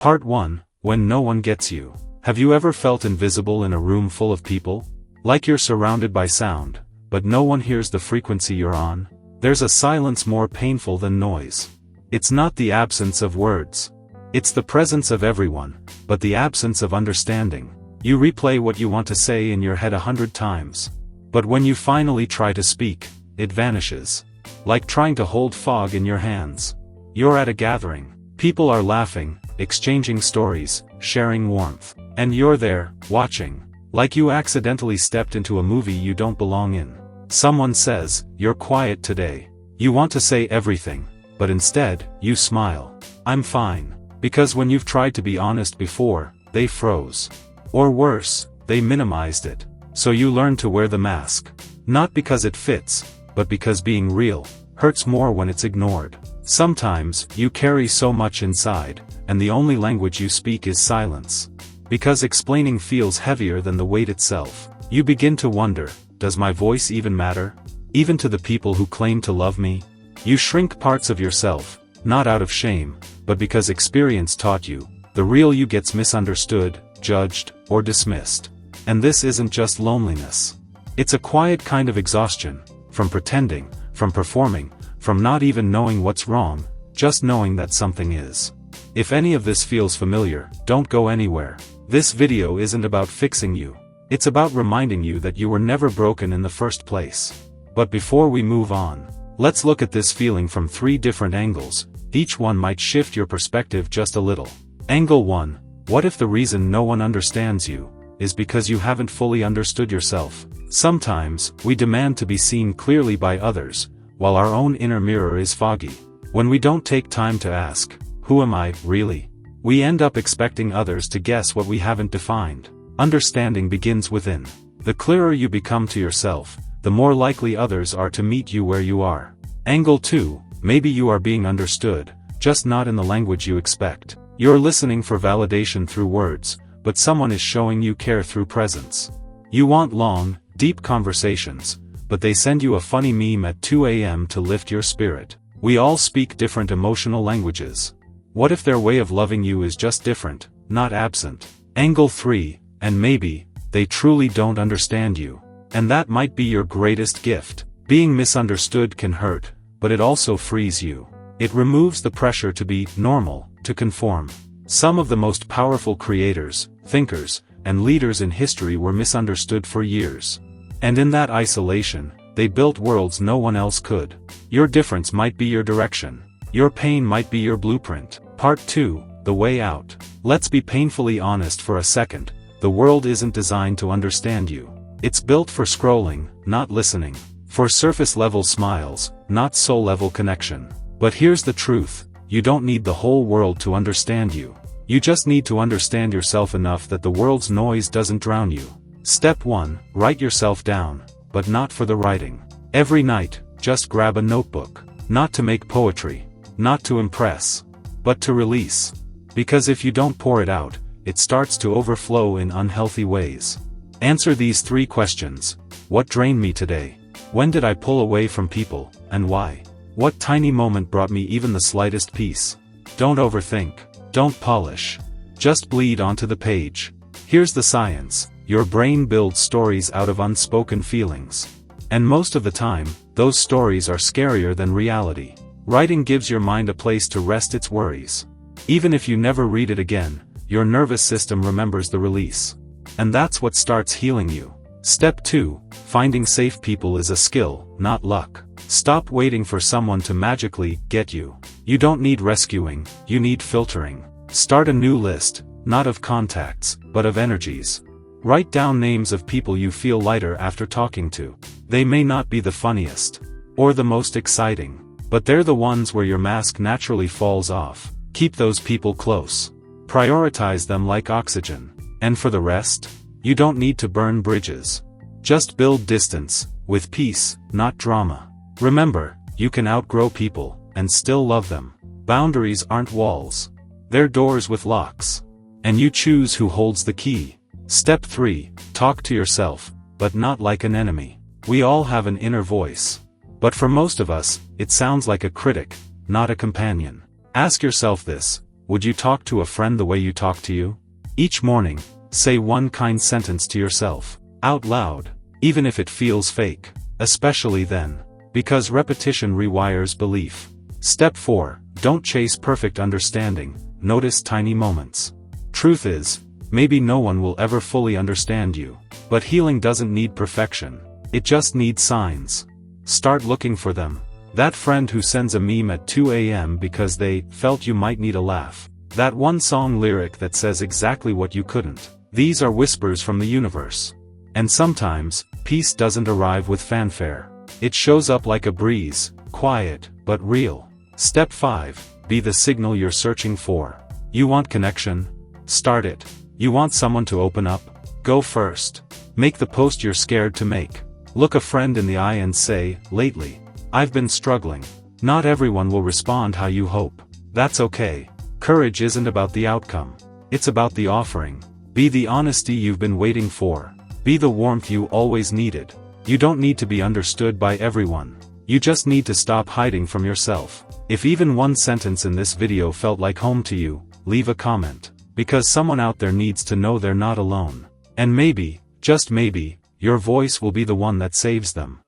Part 1. When no one gets you. Have you ever felt invisible in a room full of people? Like you're surrounded by sound, but no one hears the frequency you're on? There's a silence more painful than noise. It's not the absence of words. It's the presence of everyone, but the absence of understanding. You replay what you want to say in your head 100 times. But when you finally try to speak, it vanishes. Like trying to hold fog in your hands. You're at a gathering. People are laughing, exchanging stories, sharing warmth. And you're there, watching. Like you accidentally stepped into a movie you don't belong in. Someone says, "You're quiet today." You want to say everything, but instead, you smile. "I'm fine." Because when you've tried to be honest before, they froze. Or worse, they minimized it. So you learn to wear the mask. Not because it fits, but because being real hurts more when it's ignored. Sometimes, you carry so much inside, and the only language you speak is silence. Because explaining feels heavier than the weight itself. You begin to wonder, does my voice even matter? Even to the people who claim to love me? You shrink parts of yourself, not out of shame, but because experience taught you, the real you gets misunderstood, judged, or dismissed. And this isn't just loneliness. It's a quiet kind of exhaustion, from pretending, from performing, from not even knowing what's wrong, just knowing that something is. If any of this feels familiar, don't go anywhere. This video isn't about fixing you. It's about reminding you that you were never broken in the first place. But before we move on, let's look at this feeling from 3 different angles. Each one might shift your perspective just a little. Angle 1. What if the reason no one understands you is because you haven't fully understood yourself? Sometimes, we demand to be seen clearly by others, while our own inner mirror is foggy. When we don't take time to ask, "Who am I, really?" we end up expecting others to guess what we haven't defined. Understanding begins within. The clearer you become to yourself, the more likely others are to meet you where you are. Angle 2. Maybe you are being understood, just not in the language you expect. You're listening for validation through words, but someone is showing you care through presence. You want long, deep conversations, but they send you a funny meme at 2 a.m. to lift your spirit. We all speak different emotional languages. What if their way of loving you is just different, not absent? Angle 3. And maybe, they truly don't understand you. And that might be your greatest gift. Being misunderstood can hurt, but it also frees you. It removes the pressure to be normal, to conform. Some of the most powerful creators, thinkers, and leaders in history were misunderstood for years. And in that isolation, they built worlds no one else could. Your difference might be your direction. Your pain might be your blueprint. Part 2. The way out. Let's be painfully honest for a second. The world isn't designed to understand you. It's built for scrolling, not listening. For surface-level smiles, not soul-level connection. But here's the truth. You don't need the whole world to understand you. You just need to understand yourself enough that the world's noise doesn't drown you. Step 1. Write yourself down. But not for the writing. Every night, just grab a notebook. Not to make poetry. Not to impress. But to release. Because if you don't pour it out, it starts to overflow in unhealthy ways. Answer these 3 questions. What drained me today? When did I pull away from people, and why? What tiny moment brought me even the slightest peace? Don't overthink. Don't polish. Just bleed onto the page. Here's the science. Your brain builds stories out of unspoken feelings. And most of the time, those stories are scarier than reality. Writing gives your mind a place to rest its worries. Even if you never read it again, your nervous system remembers the release. And that's what starts healing you. Step 2. Finding safe people is a skill, not luck. Stop waiting for someone to magically get you. You don't need rescuing, you need filtering. Start a new list, not of contacts, but of energies. Write down names of people you feel lighter after talking to. They may not be the funniest, or the most exciting, but they're the ones where your mask naturally falls off. Keep those people close. Prioritize them like oxygen. And for the rest, you don't need to burn bridges. Just build distance, with peace, not drama. Remember, you can outgrow people, and still love them. Boundaries aren't walls. They're doors with locks. And you choose who holds the key. Step 3. Talk to yourself, but not like an enemy. We all have an inner voice. But for most of us, it sounds like a critic, not a companion. Ask yourself this. Would you talk to a friend the way you talk to you? Each morning, say one kind sentence to yourself, out loud, even if it feels fake, especially then. Because repetition rewires belief. Step 4. Don't chase perfect understanding, notice tiny moments. Truth is, maybe no one will ever fully understand you. But healing doesn't need perfection. It just needs signs. Start looking for them. That friend who sends a meme at 2 a.m. because they felt you might need a laugh. That one song lyric that says exactly what you couldn't. These are whispers from the universe. And sometimes, peace doesn't arrive with fanfare. It shows up like a breeze, quiet, but real. Step 5. Be the signal you're searching for. You want connection? Start it. You want someone to open up? Go first. Make the post you're scared to make. Look a friend in the eye and say, lately, I've been struggling. Not everyone will respond how you hope. That's okay. Courage isn't about the outcome. It's about the offering. Be the honesty you've been waiting for. Be the warmth you always needed. You don't need to be understood by everyone. You just need to stop hiding from yourself. If even one sentence in this video felt like home to you, leave a comment. Because someone out there needs to know they're not alone. And maybe, just maybe, your voice will be the one that saves them.